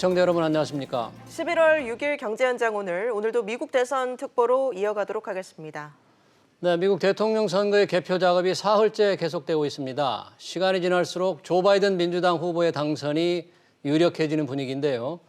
시청자 여러분 안녕하십니까? 11월 6일 경제 현장 오늘도 미국 대선 특보로 이어가도록 하겠습니다. 네, 미국 대통령 선거의 개표 작업이 사흘째 계속되고 있습니다. 시간이 지날수록 조 바이든 민주당 후보의 당선이 유력해지는 분위기인데요.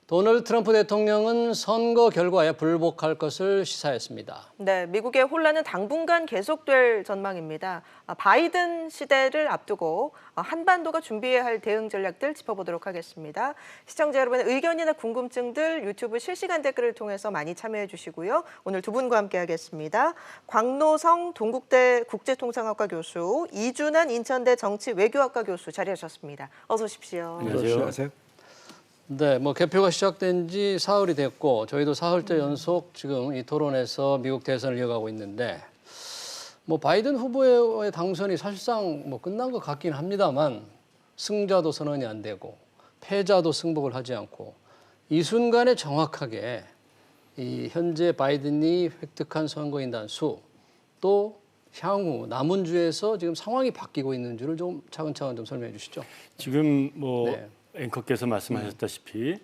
도널드 트럼프 대통령은 선거 결과에 불복할 것을 시사했습니다. 네, 미국의 혼란은 당분간 계속될 전망입니다. 바이든 시대를 앞두고 한반도가 준비해야 할 대응 전략들 짚어보도록 하겠습니다. 시청자 여러분의 의견이나 궁금증들 유튜브 실시간 댓글을 통해서 많이 참여해 주시고요. 오늘 두 분과 함께 하겠습니다. 광노성 동국대 국제통상학과 교수, 이준환 인천대 정치외교학과 교수 자리하셨습니다. 어서 오십시오. 안녕하세요. 네, 개표가 시작된 지 사흘이 됐고 저희도 사흘째 연속 지금 이 토론에서 미국 대선을 이어가고 있는데 바이든 후보의 당선이 사실상 끝난 것 같긴 합니다만 승자도 선언이 안 되고 패자도 승복을 하지 않고 이 순간에 정확하게 이 현재 바이든이 획득한 선거인단 수 또 향후 남은 주에서 지금 상황이 바뀌고 있는 줄을 좀 차근차근 좀 설명해 주시죠. 지금 네. 앵커께서 말씀하셨다시피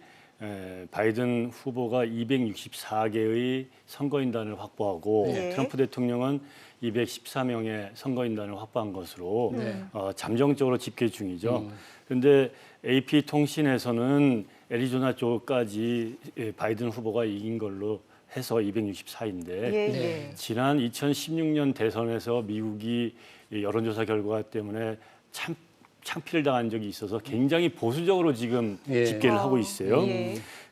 바이든 후보가 264개의 선거인단을 확보하고 트럼프 대통령은 214명의 선거인단을 확보한 것으로 잠정적으로 집계 중이죠. 그런데 AP 통신에서는 애리조나州까지 바이든 후보가 이긴 걸로 해서 264인데 지난 2016년 대선에서 미국이 여론조사 결과 때문에 창피를 당한 적이 있어서 굉장히 보수적으로 지금 집계를 하고 있어요.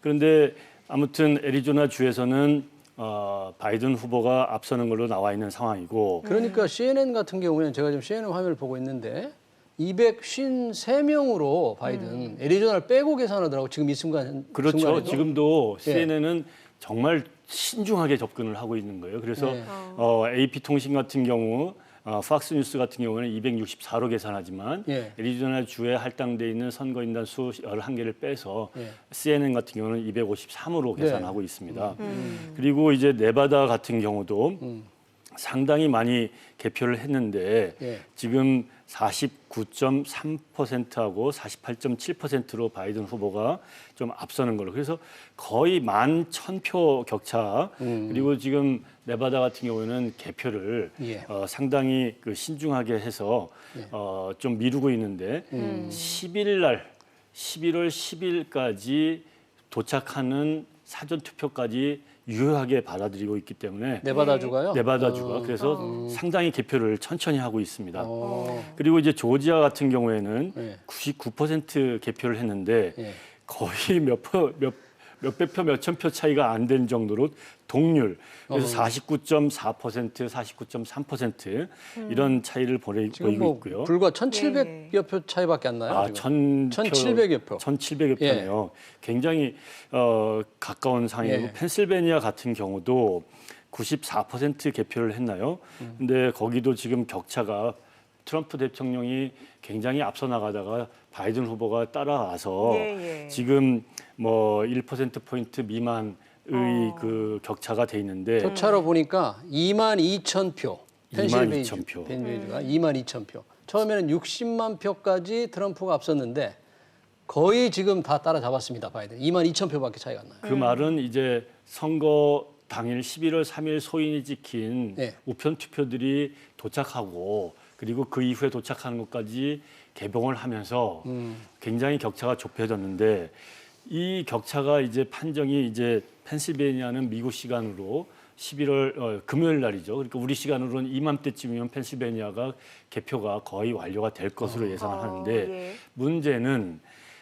그런데 아무튼 애리조나 주에서는 바이든 후보가 앞서는 걸로 나와 있는 상황이고. 그러니까 CNN 같은 경우에는 제가 지금 CNN 화면을 보고 있는데 253명으로 바이든 애리조나를 빼고 계산하더라고 지금 이 순간. 그렇죠. 순간에도. 지금도 CNN은 정말 신중하게 접근을 하고 있는 거예요. 그래서 AP 통신 같은 경우 팍스 뉴스 같은 경우는 264로 계산하지만 애리조나 주에 할당돼 있는 선거인단 수 11개를 빼서 CNN 같은 경우는 253으로 계산하고 있습니다. 그리고 이제 네바다 같은 경우도 상당히 많이 개표를 했는데 지금 49.3%하고 48.7%로 바이든 후보가 좀 앞서는 걸로. 그래서 거의 11,000표 격차. 그리고 지금 네바다 같은 경우에는 개표를 상당히 신중하게 해서 좀 미루고 있는데 10일 날 11월 10일까지 도착하는 사전 투표까지 유효하게 받아들이고 있기 때문에 네바다주가요? 네바다주가 그래서 상당히 개표를 천천히 하고 있습니다. 그리고 이제 조지아 같은 경우에는 99% 개표를 했는데 거의 몇백 표, 몇천 표 차이가 안 되는 정도로 동률. 그래서 49.4%, 49.3% 이런 차이를 보이고 있고요. 불과 1,700여 표 차이밖에 안 나요. 지금. 1,700여 표. 1,700여 표네요. 굉장히 가까운 상황이고 펜실베니아 같은 경우도 94% 개표를 했나요? 근데 거기도 지금 격차가 트럼프 대통령이 굉장히 앞서 나가다가 바이든 후보가 따라와서 지금 1%포인트 미만의 그 격차가 돼 있는데 표차로 보니까 22,000표. 22,000표. 펜실베니아가 22,000표. 처음에는 60만 표까지 트럼프가 앞섰는데 거의 지금 다 따라잡았습니다. 바이든. 22,000표밖에 차이가 안 나요. 그 말은 이제 선거 당일 11월 3일 소인이 찍힌 우편 투표들이 도착하고 그리고 그 이후에 도착하는 것까지 개봉을 하면서 굉장히 격차가 좁혀졌는데 이 격차가 이제 판정이 이제 펜실베니아는 미국 시간으로 11월 금요일 날이죠. 그러니까 우리 시간으로는 이맘때쯤이면 펜실베니아가 개표가 거의 완료가 될 것으로 예상을 하는데 문제는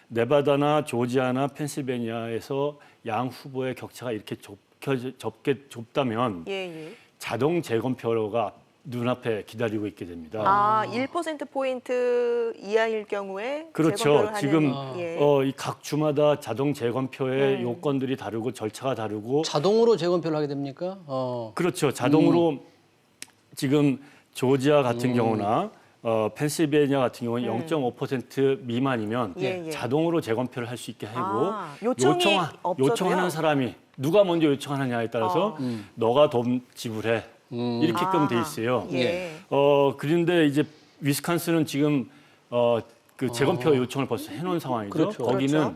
네바다나 조지아나 펜실베니아에서 양 후보의 격차가 이렇게 좁다면 자동 재검표가 눈앞에 기다리고 있게 됩니다. 1%포인트 이하일 경우에 그렇죠. 지금 이 각 주마다 자동 재검표의 요건들이 다르고 절차가 다르고 자동으로 재검표를 하게 됩니까? 그렇죠. 자동으로 지금 조지아 같은 경우나 펜실베니아 같은 경우는 0.5% 미만이면 자동으로 재검표를 할 수 있게 하고 요청하는 사람이 누가 먼저 요청하느냐에 따라서 너가 돈 지불해. 이렇게끔 돼 있어요. 그런데 이제 위스콘신은 지금 그 재검표 요청을 벌써 해놓은 상황이죠. 그렇죠. 거기는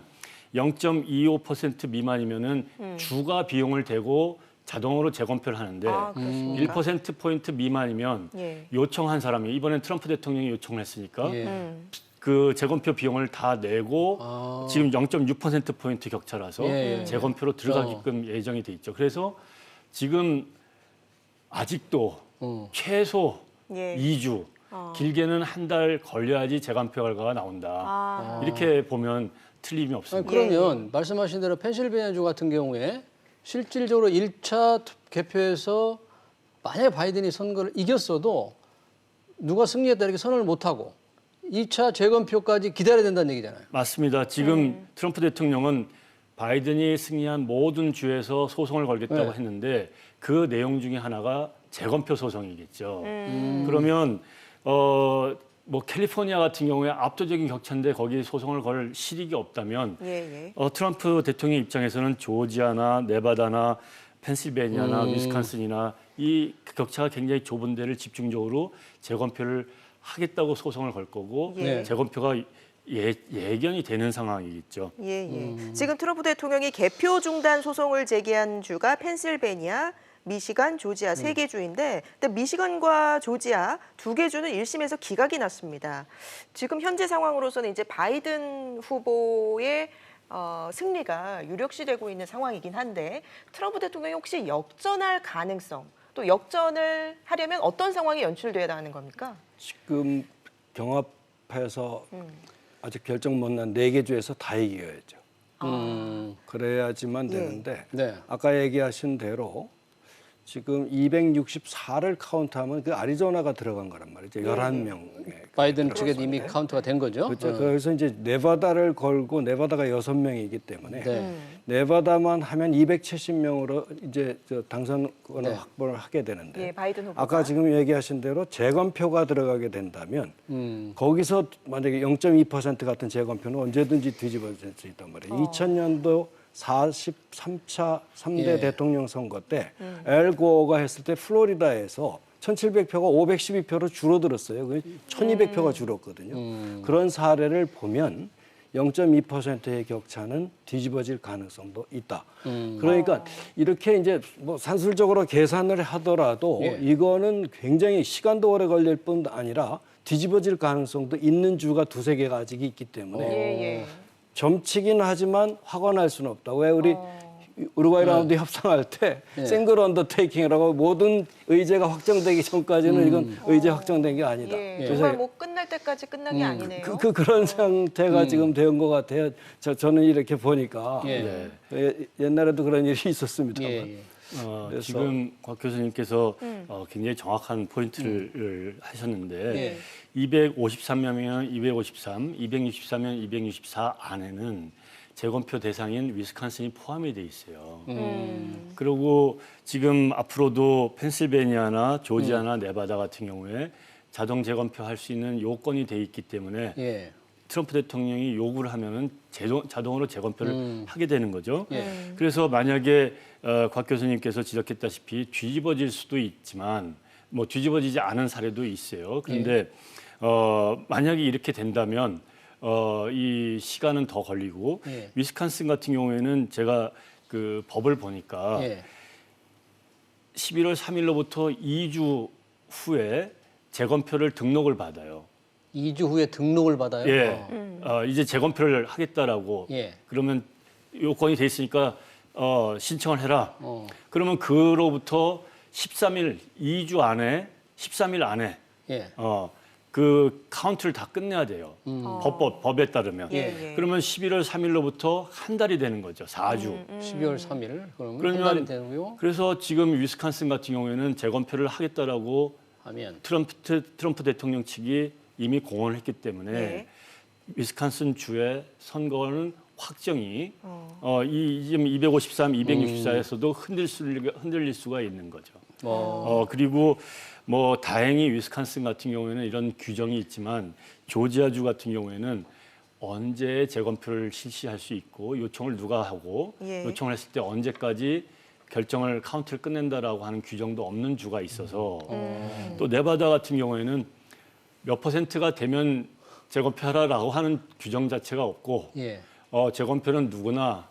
0.25% 미만이면은 주가 비용을 대고 자동으로 재검표를 하는데 아, 그렇습니까? 1%포인트 미만이면 예. 요청한 사람이 이번엔 트럼프 대통령이 요청을 했으니까 예. 그 재검표 비용을 다 내고 아. 지금 0.6%포인트 격차라서 예. 재검표로 들어가게끔 예정이 돼 있죠. 그래서 지금 아직도 최소 예. 2주, 길게는 한 달 걸려야지 재검표 결과가 나온다. 아. 이렇게 보면 틀림이 아니, 없습니다. 그러면 말씀하신 대로 펜실베니아주 같은 경우에 실질적으로 1차 개표에서 만약에 바이든이 선거를 이겼어도 누가 승리했다 이렇게 선언을 못하고 2차 재검표까지 기다려야 된다는 얘기잖아요. 맞습니다. 지금 트럼프 대통령은 바이든이 승리한 모든 주에서 소송을 걸겠다고 네. 했는데 그 내용 중에 하나가 재검표 소송이겠죠. 그러면 뭐 캘리포니아 같은 경우에 압도적인 격차인데 거기 소송을 걸 실익이 없다면 예, 예. 트럼프 대통령 입장에서는 조지아나 네바다나 펜실베니아나 위스콘신이나 이 격차가 굉장히 좁은 데를 집중적으로 재검표를 하겠다고 소송을 걸 거고 예. 재검표가 예견이 되는 상황이겠죠. 예, 예. 지금 트럼프 대통령이 개표 중단 소송을 제기한 주가 펜실베니아, 미시간, 조지아 세 개 주인데, 근데 미시간과 조지아 두 개 주는 1심에서 기각이 났습니다. 지금 현재 상황으로서는 이제 바이든 후보의 승리가 유력시되고 있는 상황이긴 한데, 트럼프 대통령이 혹시 역전할 가능성, 또 역전을 하려면 어떤 상황이 연출돼야 하는 겁니까? 지금 경합해서 아직 결정 못 난 4개 주에서 다 이겨야죠. 그래야지만 예. 되는데 네. 아까 얘기하신 대로 지금 264를 카운트하면 그 아리조나가 들어간 거란 말이죠. 11명에. 바이든 측에 이미 카운트가 된 거죠. 그렇죠. 그래서 이제 네바다를 걸고 네바다가 6명이기 때문에 네. 네바다만 하면 270명으로 이제 저 당선권을 네. 확보를 하게 되는데 예, 바이든 후보가. 아까 지금 얘기하신 대로 재검표가 들어가게 된다면 거기서 만약에 0.2% 같은 재검표는 언제든지 뒤집어질 수 있단 말이에요. 2000년도 43차 3대 예. 대통령 선거 때 엘 고어가 했을 때 플로리다에서 1700표가 512표로 줄어들었어요. 1200표가 줄었거든요. 그런 사례를 보면 0.2%의 격차는 뒤집어질 가능성도 있다. 그러니까 이렇게 이제 뭐 산술적으로 계산을 하더라도 예. 이거는 굉장히 시간도 오래 걸릴 뿐 아니라 뒤집어질 가능성도 있는 주가 2-3개가 아직 있기 때문에 예, 예. 점치긴 하지만 확언할 수는 없다. 왜 우리 우루과이 라운드 협상할 때 싱글 언더테이킹이라고 모든 의제가 확정되기 전까지는 이건 의제 확정된 게 아니다. 예, 예. 정말 뭐 끝날 때까지 끝난 게 아니네요. 그런 상태가 지금 된 것 같아요. 저는 이렇게 보니까 예. 옛날에도 그런 일이 있었습니다만. 예, 예. 그래서- 지금 곽 교수님께서 굉장히 정확한 포인트를 하셨는데 예. 253명이면 253, 264면 264 안에는 재검표 대상인 위스콘신이 포함이 돼 있어요. 그리고 지금 앞으로도 펜실베니아나 조지아나 네바다 같은 경우에 자동 재검표 할 수 있는 요건이 돼 있기 때문에 예. 트럼프 대통령이 요구를 하면은 자동으로 재검표를 하게 되는 거죠. 예. 그래서 만약에 곽 교수님께서 지적했다시피 뒤집어질 수도 있지만 뭐 뒤집어지지 않은 사례도 있어요. 그런데 만약에 이렇게 된다면 이 시간은 더 걸리고 예. 위스콘신 같은 경우에는 제가 그 법을 보니까 예. 11월 3일로부터 2주 후에 재검표를 등록을 받아요. 2주 후에 등록을 받아요. 예. 이제 재검표를 하겠다라고. 예. 그러면 요건이 돼 있으니까 신청을 해라. 어. 그러면 그로부터 13일, 2주 안에, 13일 안에 예. 그 카운트를 다 끝내야 돼요. 법에 따르면. 예, 예. 그러면 11월 3일로부터 한 달이 되는 거죠. 4주. 12월 3일 그러면 한 그러면 달이 되고요. 그래서 지금 위스콘신 같은 경우에는 재검표를 하겠다라고 하면 트럼프 대통령 측이 이미 공언을 했기 때문에 네. 위스콘신 주의 선거는 확정이 이 지금 253, 264에서도 흔들릴 수가 있는 거죠. 그리고 뭐 다행히 위스콘신 같은 경우에는 이런 규정이 있지만 조지아주 같은 경우에는 언제 재검표를 실시할 수 있고 요청을 누가 하고 예. 요청을 했을 때 언제까지 결정을 카운트를 끝낸다라고 하는 규정도 없는 주가 있어서 또 네바다 같은 경우에는 몇 %가 되면 재검표하라라고 하는 규정 자체가 없고 예. 재검표는 누구나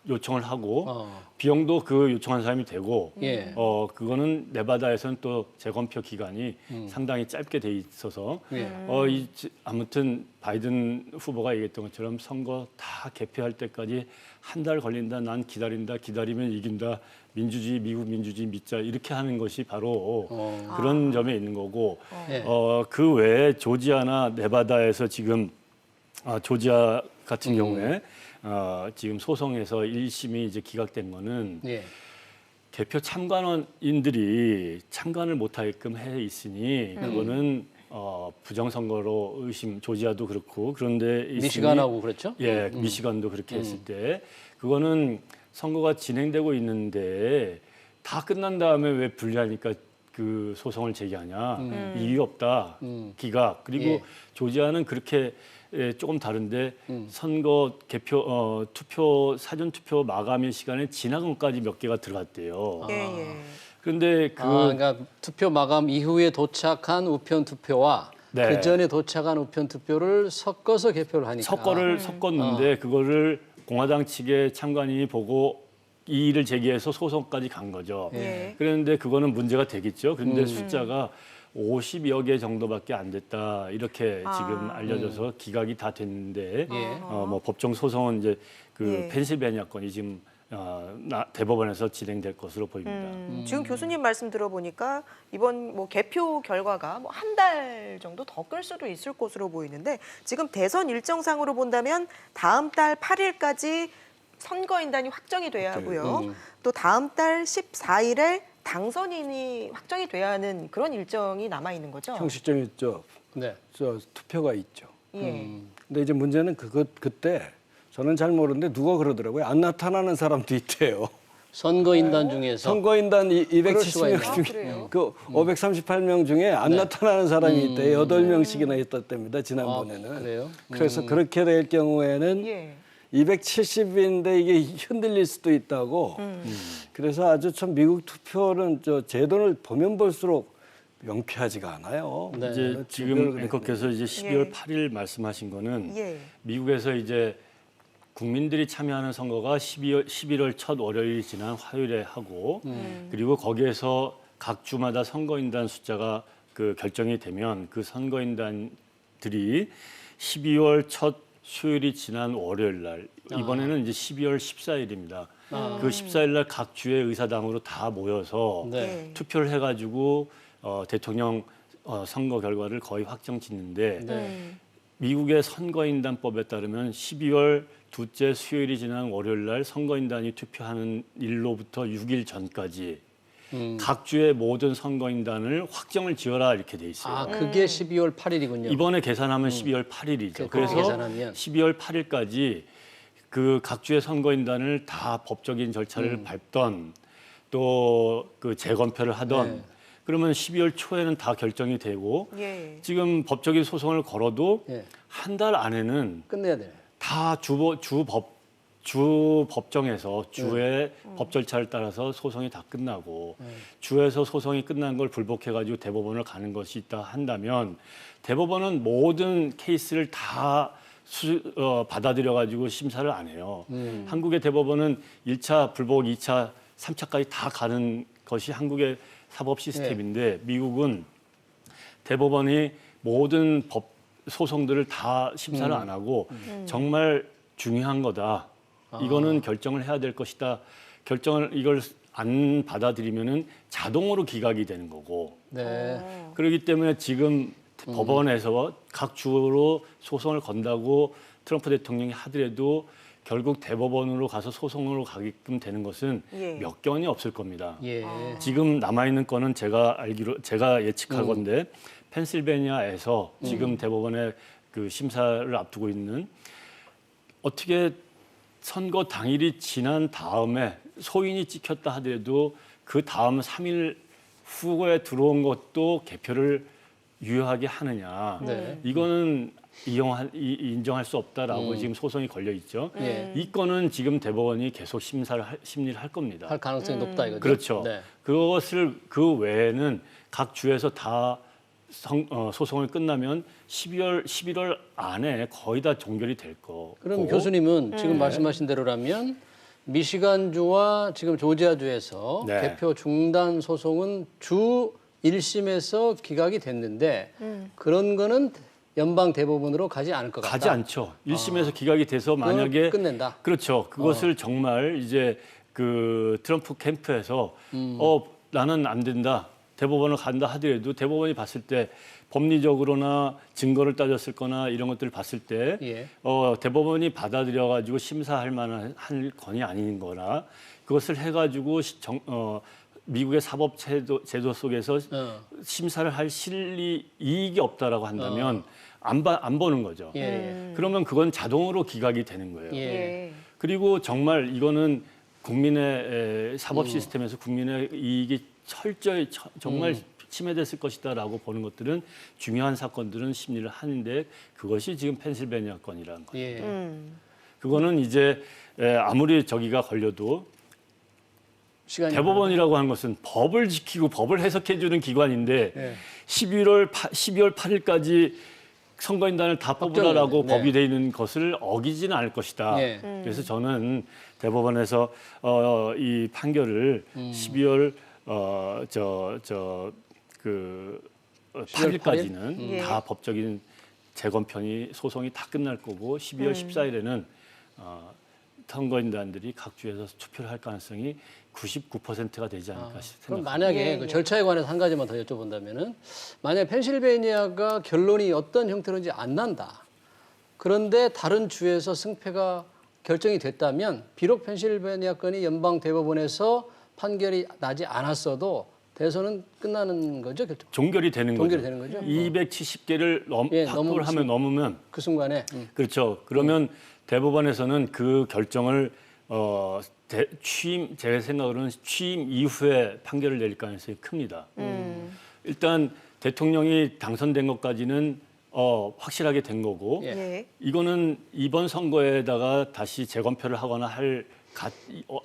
요청을 하고 비용도 그 요청한 사람이 되고 예. 그거는 네바다에서는 또 재검표 기간이 상당히 짧게 돼 있어서 예. 아무튼 바이든 후보가 얘기했던 것처럼 선거 다 개표할 때까지 한 달 걸린다. 난 기다린다. 기다리면 이긴다. 민주주의, 미국 민주주의 믿자. 이렇게 하는 것이 바로 그런 점에 있는 거고 예. 그 외에 조지아나 네바다에서 지금 조지아 같은 경우에 지금 소송에서 1심이 이제 기각된 거는 예. 개표 참관인들이 참관을 못하게끔 해 있으니 그거는 부정선거로 의심, 조지아도 그렇고 그런데 미시간하고 그렇죠? 예, 미시간도 그렇게 했을 때 그거는 선거가 진행되고 있는데 다 끝난 다음에 왜 불리하니까 그 소송을 제기하냐 이유 없다 기각 그리고 예. 조지아는 그렇게 조금 다른데 선거 개표 투표 사전 투표 마감일 시간에 지나간 것까지 몇 개가 들어갔대요. 예. 그런데 그러니까 투표 마감 이후에 도착한 우편 투표와 네. 그 전에 도착한 우편 투표를 섞어서 개표를 하니까. 섞었는데 그거를 공화당 측의 참관인이 보고 이의를 제기해서 소송까지 간 거죠. 예. 그런데 그거는 문제가 되겠죠. 그런데 숫자가 50여 개 정도밖에 안 됐다 이렇게 지금 알려져서 기각이 다 됐는데 예. 뭐 법정 소송은 이제 그 예. 펜실베니아 건이 지금 대법원에서 진행될 것으로 보입니다. 지금 교수님 말씀 들어보니까 이번 뭐 개표 결과가 뭐 한 달 정도 더 끌 수도 있을 것으로 보이는데 지금 대선 일정상으로 본다면 다음 달 8일까지 선거인단이 확정이 돼야 하고요. 또 다음 달 14일에 당선인이 확정이 돼야 하는 그런 일정이 남아 있는 거죠. 형식적인 네. 투표가 있죠. 예. 근데 이제 문제는 그때 저는 잘 모르는데 누가 그러더라고요. 안 나타나는 사람도 있대요. 선거인단 중에서 선거인단 그럴 수가 270명 있나요? 중에 그래요? 그 538명 중에 안 나타나는 사람이 있대요. 8명씩이나 있었답니다. 지난번에는. 그래요? 그래서 그렇게 될 경우에는 예. 270인데 이게 흔들릴 수도 있다고. 그래서 아주 참 미국 투표는 제도를 보면 볼수록 명쾌하지가 않아요. 네. 이제 지금 앵커께서 이제 12월 8일 말씀하신 거는 예. 미국에서 이제 국민들이 참여하는 선거가 11월 첫 월요일이 지난 화요일에 하고 그리고 거기에서 각 주마다 선거인단 숫자가 그 결정이 되면 그 선거인단들이 12월 첫 수요일이 지난 월요일 날 이번에는 이제 12월 14일입니다. 그 14일 날 각 주의 의사당으로 다 모여서 네. 투표를 해가지고 대통령 선거 결과를 거의 확정 짓는데 네. 미국의 선거인단법에 따르면 12월 둘째 수요일이 지난 월요일 날 선거인단이 투표하는 일로부터 6일 전까지 각 주의 모든 선거인단을 확정을 지어라 이렇게 돼 있어요. 아, 그게 12월 8일이군요. 이번에 계산하면 12월 8일이죠. 그래서 계산하면. 12월 8일까지 그 각 주의 선거인단을 다 법적인 절차를 밟던 또 그 재검표를 하던 네. 그러면 12월 초에는 다 결정이 되고 예. 지금 법적인 소송을 걸어도 예. 한 달 안에는 끝내야 돼요. 다 주 법정에서 주의 법 절차를 따라서 소송이 다 끝나고 주에서 소송이 끝난 걸 불복해가지고 대법원을 가는 것이 있다 한다면 대법원은 모든 케이스를 다 받아들여가지고 심사를 안 해요. 한국의 대법원은 1차 불복, 2차, 3차까지 다 가는 것이 한국의 사법 시스템인데 미국은 대법원이 모든 법 소송들을 다 심사를 안 하고 정말 중요한 거다. 이거는 결정을 해야 될 것이다. 이걸 안 받아들이면은 자동으로 기각이 되는 거고. 네. 그렇기 때문에 지금 법원에서 각 주로 소송을 건다고 트럼프 대통령이 하더라도 결국 대법원으로 가서 소송으로 가게끔 되는 것은 예. 몇 건이 없을 겁니다. 예. 지금 남아 있는 건은 제가 예측하건데 펜실베니아에서 지금 대법원의 그 심사를 앞두고 있는 어떻게 선거 당일이 지난 다음에 소인이 찍혔다 하더라도 그 다음 3일 후에 들어온 것도 개표를 유효하게 하느냐. 네. 이거는 인정할 수 없다라고 지금 소송이 걸려 있죠. 예. 이 건은 지금 대법원이 계속 심리를 할 겁니다. 할 가능성이 높다 이거죠. 그렇죠. 네. 그것을 그 외에는 각 주에서 다 소송을 끝나면 11월 안에 거의 다 종결이 될 거. 그럼 교수님은 지금 말씀하신 대로라면 미시간주와 지금 조지아주에서 네. 개표 중단 소송은 주 1심에서 기각이 됐는데 그런 거는 연방 대법원으로 가지 않을 것 같다. 가지 않죠. 1심에서 기각이 돼서 만약에 끝낸다. 그렇죠. 그것을 정말 이제 그 트럼프 캠프에서 나는 안 된다. 대법원을 간다 하더라도 대법원이 봤을 때 법리적으로나 증거를 따졌을 거나 이런 것들을 봤을 때 예. 대법원이 받아들여 가지고 심사할 만한 건이 아닌 거나 그것을 해 가지고 미국의 사법 제도 속에서 심사를 할 이익이 없다라고 한다면 안 보는 거죠. 예. 그러면 그건 자동으로 기각이 되는 거예요. 예. 예. 그리고 정말 이거는 국민의 사법 시스템에서 국민의 이익이 철저히 정말 침해됐을 것이다라고 보는 것들은 중요한 사건들은 심리를 하는데 그것이 지금 펜실베니아 건이라는 거죠. 예. 그거는 이제 아무리 저기가 걸려도 시간이 대법원이라고 하는 것은 법을 지키고 법을 해석해 주는 기관인데 예. 12월 8일까지 선거인단을 다 뽑으라라고 네. 법이 되어 있는 것을 어기지는 않을 것이다. 예. 그래서 저는 대법원에서 이 판결을 12월 8일까지는 예. 다 법적인 재검편이 소송이 다 끝날 거고 12월 14일에는 선거인단들이 각 주에서 투표를 할 가능성이 99%가 되지 않을까 그럼 생각합니다. 만약에 예, 그 예. 절차에 관해서 한 가지만 더 여쭤본다면은 만약 펜실베니아가 결론이 어떤 형태로인지 안 난다. 그런데 다른 주에서 승패가 결정이 됐다면 비록 펜실베니아 건이 연방 대법원에서 판결이 나지 않았어도 대선은 끝나는 거죠, 결정. 종결이 되는 종결이 거죠. 되는 거죠? 270개를 예, 확보를 하면 넘으면 그 순간에 그렇죠. 그러면 대법원에서는 그 결정을 제 생각으로는 취임 이후에 판결을 내릴 가능성이 큽니다. 일단 대통령이 당선된 것까지는 확실하게 된 거고 예. 예. 이거는 이번 선거에다가 다시 재검표를 하거나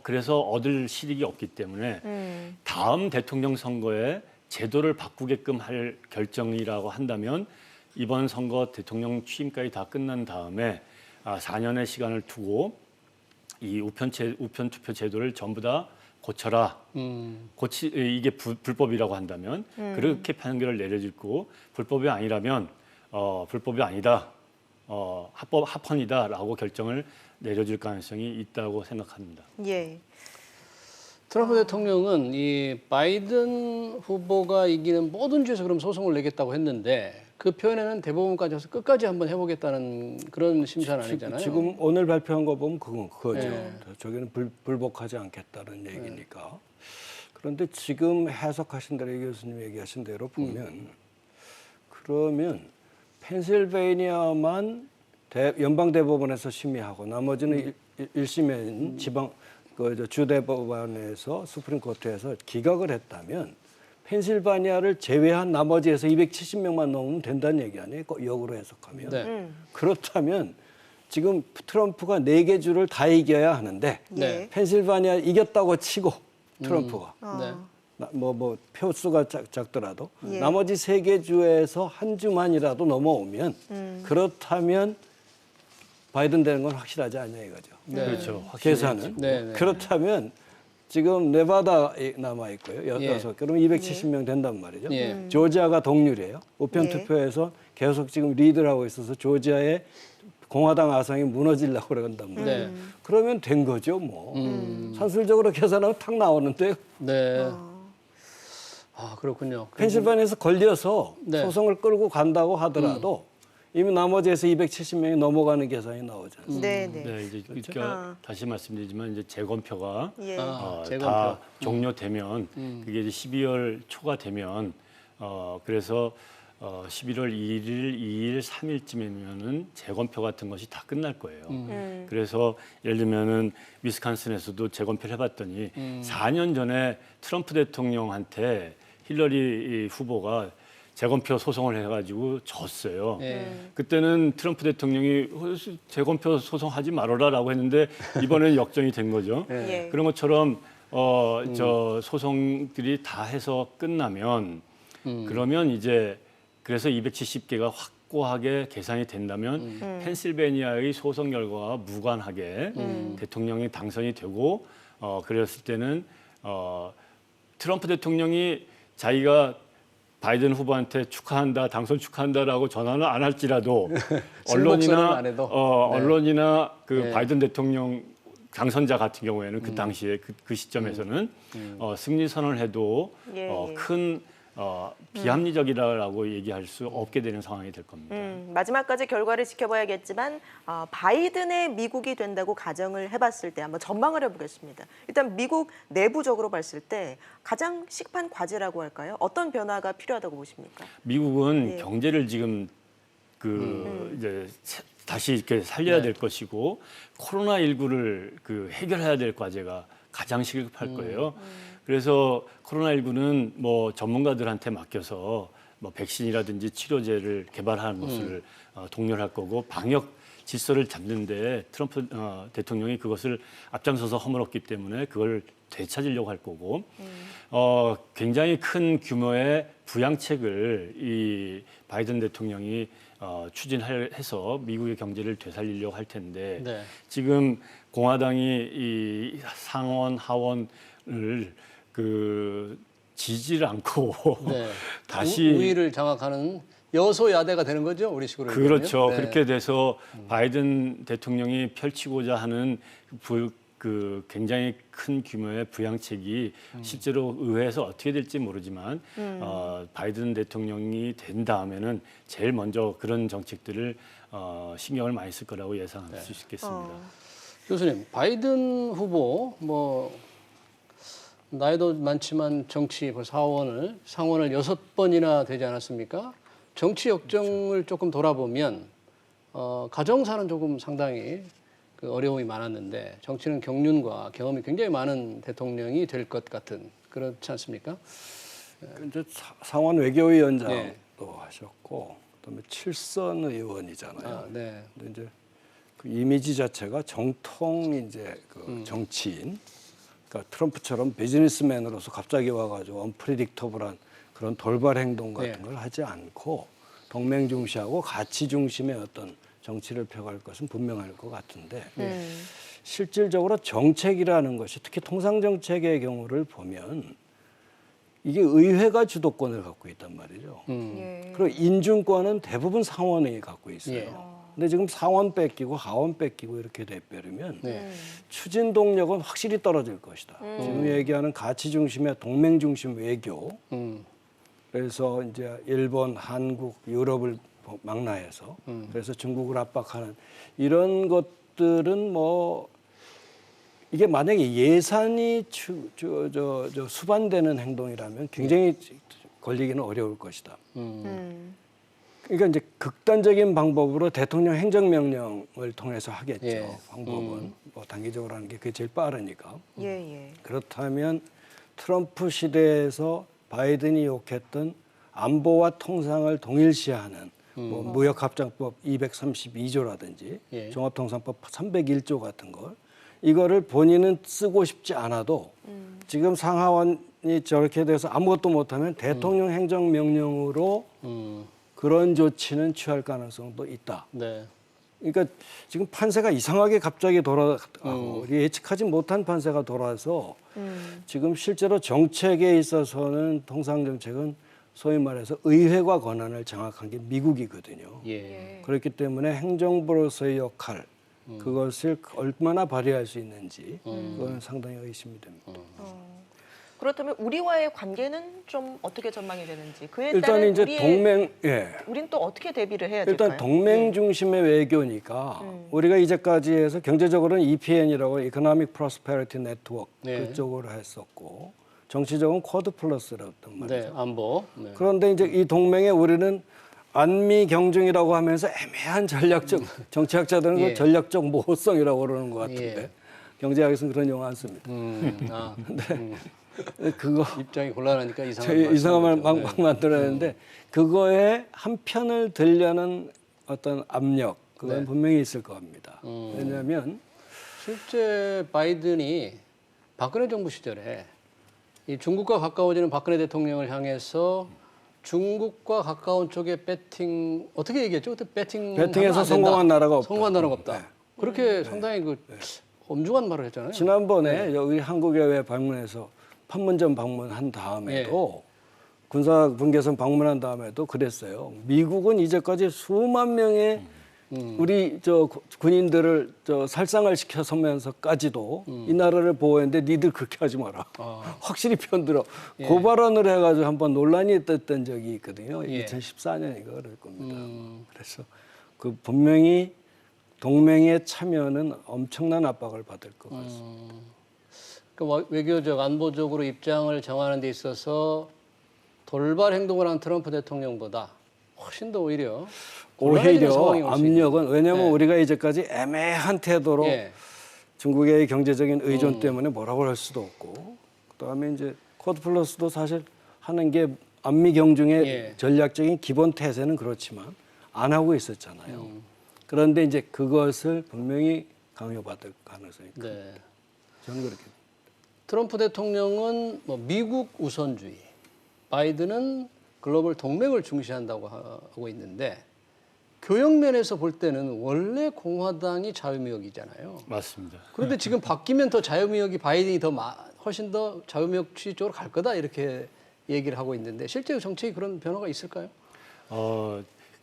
그래서 얻을 실익이 없기 때문에 다음 대통령 선거에 제도를 바꾸게끔 할 결정이라고 한다면 이번 선거 대통령 취임까지 다 끝난 다음에 4년의 시간을 두고 이 우편 투표 제도를 전부 다 고쳐라. 이게 불법이라고 한다면 그렇게 판결을 내려질 거고 불법이 아니라면 불법이 아니다. 합헌이다라고 결정을 내려줄 가능성이 있다고 생각합니다. 예. 트럼프 대통령은 이 바이든 후보가 이기는 모든 주에서 그럼 소송을 내겠다고 했는데 그 표현에는 대법원까지 가서 끝까지 한번 해보겠다는 그런 심사는 아니잖아요. 지금 오늘 발표한 거 보면 그거죠. 네. 저기는 불복하지 않겠다는 얘기니까. 그런데 지금 해석하신 대로 이 교수님 얘기하신 대로 보면 그러면 펜실베이니아만 연방 대법원에서 심의하고 나머지는 1심인 지방 주대법원에서 수프림 코트에서 기각을 했다면 펜실바니아를 제외한 나머지에서 270명만 넘으면 된다는 얘기 아니에요? 역으로 해석하면. 네. 그렇다면 지금 트럼프가 4개 주를 다 이겨야 하는데 네. 펜실바니아 이겼다고 치고 트럼프가 네. 표수가 작더라도 예. 나머지 3개 주에서 한 주만이라도 넘어오면 그렇다면 바이든 되는 건 확실하지 않냐 이거죠. 네. 그렇죠. 계산은. 네, 네. 그렇다면 지금 네바다 남아 있고요. 예. 6. 그러면 270명 된단 말이죠. 예. 조지아가 동률이에요. 우편 예. 투표에서 계속 지금 리드를 하고 있어서 조지아의 공화당 아성이 무너지려고 그런단 말이에요. 네. 그러면 된 거죠, 뭐. 산술적으로 계산하면 탁 나오는데 네. 아 그렇군요. 펜실바니아에서 걸려서 네. 소송을 끌고 간다고 하더라도 이미 나머지에서 270명이 넘어가는 계산이 나오잖아요. 네, 네. 네, 이제 그러니까 다시 말씀드리지만 이제 재검표가 예. 재검표. 다 종료되면 그게 이제 12월 초가 되면 그래서 11월 1일, 2일, 3일쯤이면은 재검표 같은 것이 다 끝날 거예요. 그래서 예를 들면은 위스콘신에서도 재검표를 해봤더니 4년 전에 트럼프 대통령한테 힐러리 후보가 재검표 소송을 해가지고 졌어요. 그때는 트럼프 대통령이 재검표 소송하지 말아라라고 했는데 이번에는 역전이 된 거죠. 예. 그런 것처럼 저 소송들이 다 해서 끝나면 그러면 이제 그래서 270개가 확고하게 계산이 된다면 펜실베니아의 소선 결과와 무관하게 대통령이 당선이 되고 그랬을 때는 트럼프 대통령이 자기가 바이든 후보한테 축하한다, 당선 축하한다라고 전화는 안 할지라도 언론이나 안 해도. 언론이나 그 네. 바이든 대통령 당선자 같은 경우에는 그 당시에 그 시점에서는 승리 선언을 해도 예, 예. 큰 비합리적이라고 얘기할 수 없게 되는 상황이 될 겁니다. 마지막까지 결과를 지켜봐야겠지만 바이든의 미국이 된다고 가정을 해봤을 때 한번 전망을 해보겠습니다. 일단 미국 내부적으로 봤을 때 가장 시급한 과제라고 할까요? 어떤 변화가 필요하다고 보십니까? 미국은 예. 경제를 지금 이제 다시 이렇게 살려야 될 것이고 코로나19를 해결해야 될 과제가 가장 시급할 거예요. 그래서 코로나19는 뭐 전문가들한테 맡겨서 뭐 백신이라든지 치료제를 개발하는 것을 독려할 거고 방역 질서를 잡는데 트럼프 대통령이 그것을 앞장서서 허물었기 때문에 그걸 되찾으려고 할 거고 굉장히 큰 규모의 부양책을 이 바이든 대통령이 추진해서 미국의 경제를 되살리려고 할 텐데 네. 지금 공화당이 이 상원 하원을 지지를 않고 네. 다시 우위를 장악하는 여소야대가 되는 거죠, 우리식으로 얘기하면. 그렇죠. 네. 그렇게 돼서 바이든 대통령이 펼치고자 하는 굉장히 큰 규모의 부양책이 실제로 의회에서 어떻게 될지 모르지만 바이든 대통령이 된 다음에는 제일 먼저 그런 정책들을 신경을 많이 쓸 거라고 예상할 수 있겠습니다. 교수님, 바이든 후보 뭐 나이도 많지만 정치 벌써 상원을 6번이나 되지 않았습니까? 정치 역정을 조금 돌아보면 가정사는 조금 상당히 어려움이 많았는데 정치는 경륜과 경험이 굉장히 많은 대통령이 될 것 같은 그렇지 않습니까? 이제 상원 외교위원장도 네. 하셨고 그다음에 7선 의원이잖아요. 아, 네. 근데 이제 그 이미지 자체가 정통 이제 정치인, 그러니까 트럼프처럼 비즈니스맨으로서 갑자기 와가지고 언프리딕터블한 그런 돌발 행동 같은 네. 걸 하지 않고 동맹 중시하고 가치 중심의 어떤 정치를 펴갈 것은 분명할 것 같은데 실질적으로 정책이라는 것이 특히 통상 정책의 경우를 보면 이게 의회가 주도권을 갖고 있단 말이죠. 예. 그리고 인준권은 대부분 상원이 갖고 있어요. 예. 근데 지금 상원 뺏기고 하원 뺏기고 이렇게 돼버리면 네. 추진 동력은 확실히 떨어질 것이다. 지금 얘기하는 가치 중심의 동맹 중심 외교. 그래서 이제 일본, 한국, 유럽을 망라해서 그래서 중국을 압박하는 이런 것들은 뭐 이게 만약에 예산이 수반되는 행동이라면 굉장히 걸리기는 어려울 것이다. 그러니까 이제 극단적인 방법으로 대통령 행정명령을 통해서 하겠죠. 예. 방법은 뭐 단기적으로 하는 게 그게 제일 빠르니까. 예. 그렇다면 트럼프 시대에서 바이든이 욕했던 안보와 통상을 동일시하는 뭐 무역합작법 232조라든지 예. 종합통상법 301조 같은 걸 이거를 본인은 쓰고 싶지 않아도 지금 상하원이 저렇게 돼서 아무것도 못하면 대통령 행정명령으로 그런 조치는 취할 가능성도 있다. 네. 그러니까 지금 판세가 이상하게 갑자기 돌아가고 예측하지 못한 판세가 돌아서 지금 실제로 정책에 있어서는 통상 정책은 소위 말해서 의회가 권한을 장악한 게 미국이거든요. 예. 그렇기 때문에 행정부로서의 역할 그것을 얼마나 발휘할 수 있는지 그건 상당히 의심이 됩니다. 그렇다면 우리와의 관계는 좀 어떻게 전망이 되는지 그에 일단 따른 이제 동맹 우린 또 어떻게 대비를 해야 일단 될까요? 동맹 중심의 외교니까 우리가 이제까지 해서 경제적으로는 EPN이라고 이코노믹 프로스페리티 네트워크 네. 그쪽으로 했었고 정치적으로는 쿼드 플러스였단 말이죠. 네, 안보. 네. 그런데 이제 이 동맹에 우리는 안미 경중이라고 하면서 애매한 전략적 정치학자들은 예. 그 전략적 모호성이라고 그러는 것 같은데 예. 경제학에서는 그런 용어 안 씁니다. 그거 입장이 곤란하니까 이상한 말 막 네. 만들어냈는데 그거에 한 편을 들려는 어떤 압력 그건 네. 분명히 있을 겁니다. 왜냐하면 실제 바이든이 박근혜 정부 시절에 이 중국과 가까워지는 박근혜 대통령을 향해서 중국과 가까운 쪽에 배팅 어떻게 얘기했죠? 그때 배팅에서 성공한 나라가 없다. 성공한 나라가 없다. 네. 그렇게 상당히 그 엄중한 말을 했잖아요. 지난번에 여기 한국에 방문해서 판문점 방문한 다음에도 군사 분계선 방문한 다음에도 그랬어요. 미국은 이제까지 수만 명의 우리 군인들을 살상을 시켜서면서까지도 이 나라를 보호했는데 니들 그렇게 하지 마라. 확실히 편들어. 고발언을 해가지고 한번 논란이 됐던 적이 있거든요. 2014년인가 그럴 겁니다. 그래서 그 분명히 동맹의 참여는 엄청난 압박을 받을 것 같습니다. 그 외교적, 안보적으로 입장을 정하는 데 있어서 돌발 행동을 한 트럼프 대통령보다 훨씬 더 오히려 압력은 왜냐하면 우리가 이제까지 애매한 태도로 중국의 경제적인 의존 때문에 뭐라고 할 수도 없고 그다음에 이제 쿼드 플러스도 사실 하는 게 안미 경중의 전략적인 기본 태세는 그렇지만 안 하고 있었잖아요. 그런데 이제 그것을 분명히 강요받을 가능성이 큽니다. 네. 저는 그렇게. 트럼프 대통령은 뭐 미국 우선주의, 바이든은 글로벌 동맹을 중시한다고 하고 있는데 교역면에서 볼 때는 원래 공화당이 자유무역이잖아요. 맞습니다. 그런데 지금 바뀌면 더 자유무역이 바이든이 훨씬 더 자유무역주의 쪽으로 갈 거다 이렇게 얘기를 하고 있는데 실제 정책이 그런 변화가 있을까요?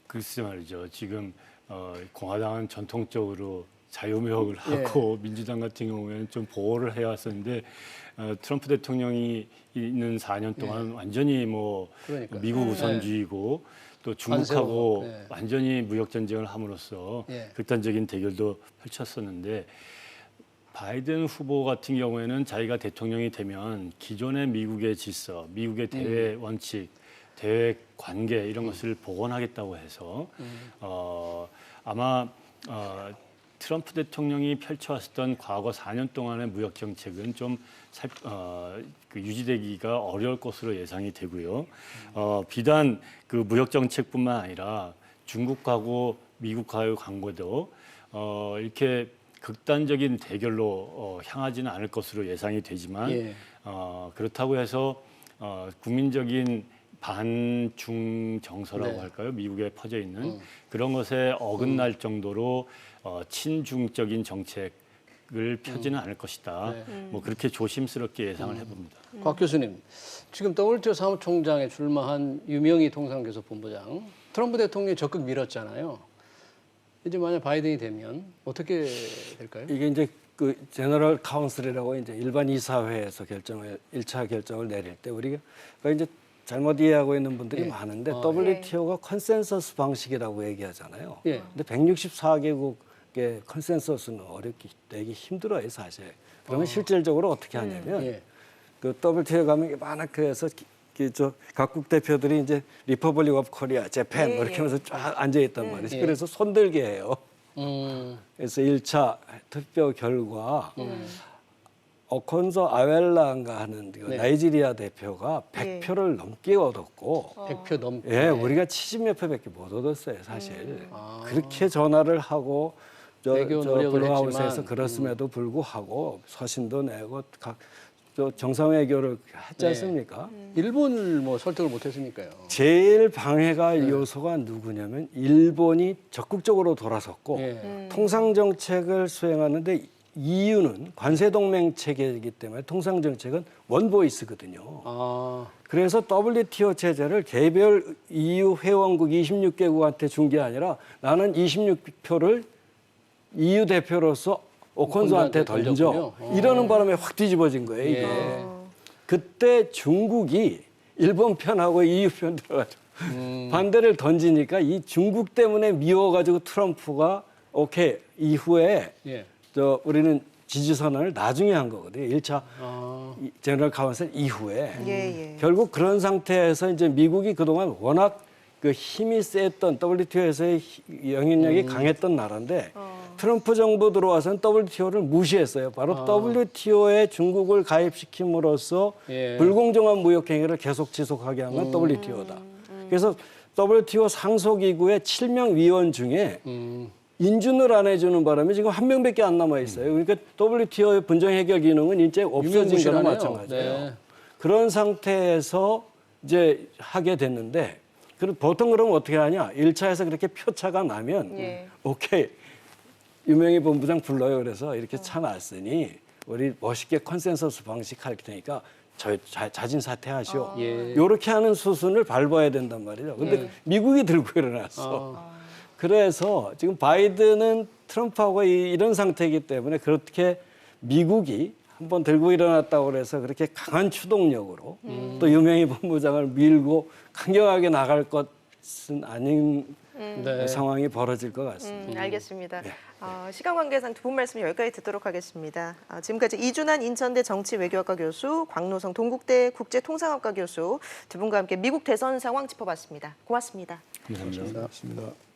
글쎄 말이죠. 지금 공화당은 전통적으로 자유무역을 하고 민주당 같은 경우에는 좀 보호를 해왔었는데 트럼프 대통령이 있는 4년 동안 완전히 뭐 그러니까요. 미국 우선주의고 또 중국하고 관세로, 완전히 무역 전쟁을 함으로써 극단적인 대결도 펼쳤었는데 바이든 후보 같은 경우에는 자기가 대통령이 되면 기존의 미국의 질서, 미국의 대외 원칙, 대외 관계 이런 것을 복원하겠다고 해서 아마 트럼프 대통령이 펼쳐왔던 과거 4년 동안의 무역 정책은 좀 유지되기가 어려울 것으로 예상이 되고요. 비단 그 무역 정책뿐만 아니라 중국하고 미국과의 관계도 이렇게 극단적인 대결로 향하지는 않을 것으로 예상이 되지만 그렇다고 해서 국민적인 반중 정서라고 할까요? 미국에 퍼져 있는 그런 것에 어긋날 정도로 친중적인 정책을 펴지는 않을 것이다. 뭐 그렇게 조심스럽게 예상을 해봅니다. 곽 교수님, 지금 WTO 사무총장에 출마한 유명희 통상교섭본부장 트럼프 대통령이 적극 밀었잖아요. 이제 만약 바이든이 되면 어떻게 될까요? 이게 이제 그 제너럴 카운슬이라고 이제 일반 이사회에서 1차 결정을 내릴 때 우리가 이제 잘못 이해하고 있는 분들이 많은데 WTO가 컨센서스 방식이라고 얘기하잖아요. 근데 164개국의 컨센서스는 어렵게 내기 힘들어요, 사실. 그러면 실질적으로 어떻게 하냐면 그 WTO에 가면 많게 해서 각국 대표들이 이제 리퍼블릭 오브 코리아, 재팬 이렇게 하면서 쫙 앉아 있단 말이죠. 그래서 손들게 해요. 그래서 1차 투표 결과 어콘소 아웰라인가 하는 나이지리아 대표가 100표를 넘게 얻었고 100표 넘게. 우리가 70몇 표밖에 못 얻었어요, 사실. 그렇게 전화를 하고 블루하우스에서 그렇음에도 불구하고 서신도 내고 정상회교를 했지 않습니까? 일본을 뭐 설득을 못했으니까요. 제일 방해가 요소가 누구냐면 일본이 적극적으로 돌아섰고 통상정책을 수행하는데 EU는 관세동맹 체계이기 때문에 통상정책은 원보이스거든요. 그래서 WTO 체제를 개별 EU 회원국 26개국한테 준 게 아니라 나는 26표를 EU 대표로서 오콘소한테 던져. 이러는 바람에 확 뒤집어진 거예요, 이게. 그때 중국이 일본 편하고 EU 편 들어가지고 반대를 던지니까 이 중국 때문에 미워가지고 트럼프가 오케이, 이후에 우리는 지지선언을 나중에 한 거거든요. 1차 제너럴 카운슬 이후에. 결국 그런 상태에서 이제 미국이 그동안 워낙 그 힘이 셌던 WTO에서의 영향력이 강했던 나라인데 트럼프 정부 들어와서는 WTO를 무시했어요. 바로 WTO에 중국을 가입시킴으로써 불공정한 무역 행위를 계속 지속하게 한 건 WTO다. 그래서 WTO 상속기구의 7명 위원 중에 인준을 안 해주는 바람에 지금 한 명밖에 안 남아 있어요. 그러니까 WTO의 분쟁 해결 기능은 이제 없어진 거나 마찬가지예요. 그런 상태에서 이제 하게 됐는데 보통 그러면 어떻게 하냐? 1차에서 그렇게 표차가 나면 예. 오케이. 유명희 본부장 불러요. 그래서 이렇게 차놨으니 우리 멋있게 컨센서스 방식 할 테니까 자진 사퇴하시오. 예. 이렇게 하는 수순을 밟아야 된단 말이죠. 근데 미국이 들고 일어났어. 그래서 지금 바이든은 트럼프하고 이런 상태이기 때문에 그렇게 미국이 한번 들고 일어났다고 그래서 그렇게 강한 추동력으로 또 유명희 본부장을 밀고 강경하게 나갈 것은 아닌 네. 상황이 벌어질 것 같습니다. 알겠습니다. 시간 관계상 두 분 말씀 여기까지 듣도록 하겠습니다. 지금까지 이준환 인천대 정치외교학과 교수, 광노성 동국대 국제통상학과 교수 두 분과 함께 미국 대선 상황 짚어봤습니다. 고맙습니다. 감사합니다. 고맙습니다.